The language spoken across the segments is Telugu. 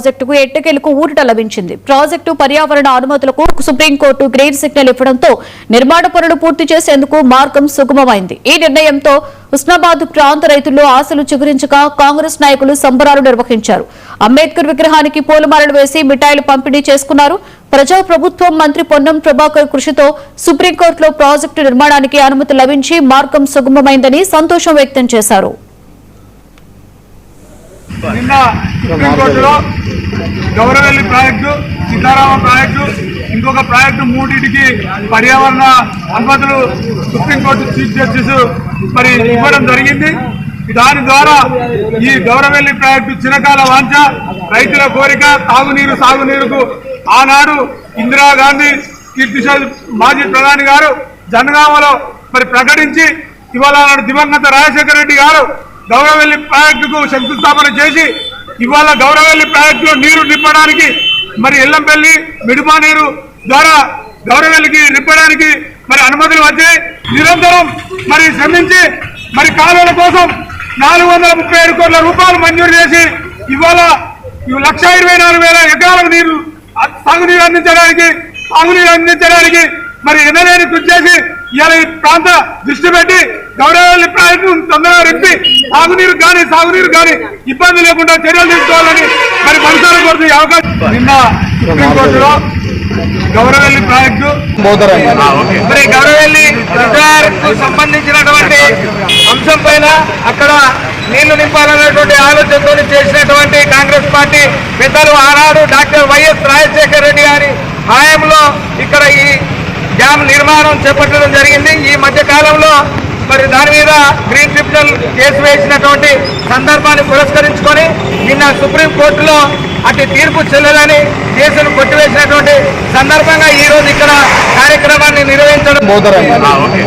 ప్రాజెక్టుకు ఎట్టకేలకు ఊరట లభించింది. ప్రాజెక్టు పర్యావరణ అనుమతులకు సుప్రీంకోర్టు గ్రీన్ సిగ్నల్ ఇవ్వడంతో నిర్మాణ పనులు పూర్తి చేసేందుకు మార్గం సుగమమైంది. ఈ నిర్ణయంతో హుస్నాబాద్ ప్రాంత రైతుల్లో ఆశలు చిగురించగా కాంగ్రెస్ నాయకులు సంబరాలు నిర్వహించారు. అంబేద్కర్ విగ్రహానికి పూలమాలలు వేసి మిఠాయిలు పంపిణీ చేసుకున్నారు. ప్రజాప్రభుత్వం మంత్రి పొన్నం ప్రభాకర్ కృషితో సుప్రీంకోర్టులో ప్రాజెక్టు నిర్మాణానికి అనుమతి లభించి మార్గం సుగమమైందని సంతోషం వ్యక్తం చేశారు. నిన్న సుప్రీంకోర్టులో గౌరవెల్లి ప్రాజెక్టు, సీతారామ ప్రాజెక్టు, ఇంకొక ప్రాజెక్టు మూడింటికి పర్యావరణ అనుమతులు సుప్రీంకోర్టు చీఫ్ జస్టిస్ మరి ఇవ్వడం జరిగింది. దాని ద్వారా ఈ గౌరవెల్లి ప్రాజెక్టు చిరకాల వాంఛ, రైతుల కోరిక, తాగునీరు సాగునీరుకు ఆనాడు ఇందిరాగాంధీ కీర్తిశేష్ మాజీ ప్రధాని గారు జనగామలో మరి ప్రకటించి ఇవాళ దివంగత రాజశేఖర రెడ్డి గారు గౌరవెల్లి ప్రాజెక్టుకు శంకుస్థాపన చేసి ఇవాళ గౌరవెల్లి ప్రాజెక్టులో నీరు నింపడానికి మరి ఎల్లంపల్లి మిడుమా నీరు ద్వారా గౌరవెల్లికి నింపడానికి మరి అనుమతులు వచ్చాయి. నిరంతరం మరి శ్రమించి మరి కాలువల కోసం 437 కోట్ల రూపాయలు మంజూరు చేసి ఇవాళ 1,24,000 ఎకరాలకు నీరు సాగునీరు అందించడానికి మరి ఎనలేని కృషి చేసి ఇవాళ ఈ ప్రాంత దృష్టి పెట్టి గౌరవెల్లి ప్రాజెక్టు తొందరగా రెప్పి సాగునీరు కానీ ఇబ్బంది లేకుండా చర్యలు తీసుకోవాలని మరి మనసారా కోరుతున్న అవకాశం. నిన్న సుప్రీంకోర్టులో గౌరవెల్లి ప్రాజెక్టు మరి గౌరవెల్లి రిజర్వాయర్కు సంబంధించినటువంటి అంశం పైన అక్కడ నీళ్లు నింపాలన్నటువంటి ఆలోచనతో చేసినటువంటి కాంగ్రెస్ పార్టీ పెద్దలు ఆనాడు డాక్టర్ వైఎస్ రాజశేఖర రెడ్డి గారి హయాంలో ఇక్కడ ఈ డ్యామ్ నిర్మాణం చేపట్టడం జరిగింది. ఈ మధ్య కాలంలో మరి దాని మీద గ్రీన్ ట్రిబ్యునల్ కేసు వేసినటువంటి సందర్భాన్ని పురస్కరించుకొని నిన్న సుప్రీంకోర్టులో అటు తీర్పు చెల్లెలని కేసును కొట్టివేసినటువంటి సందర్భంగా ఈ రోజు ఇక్కడ కార్యక్రమాన్ని నిర్వహించడం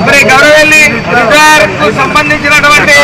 మరి గౌరవెల్లి రిజర్వాయర్కు సంబంధించినటువంటి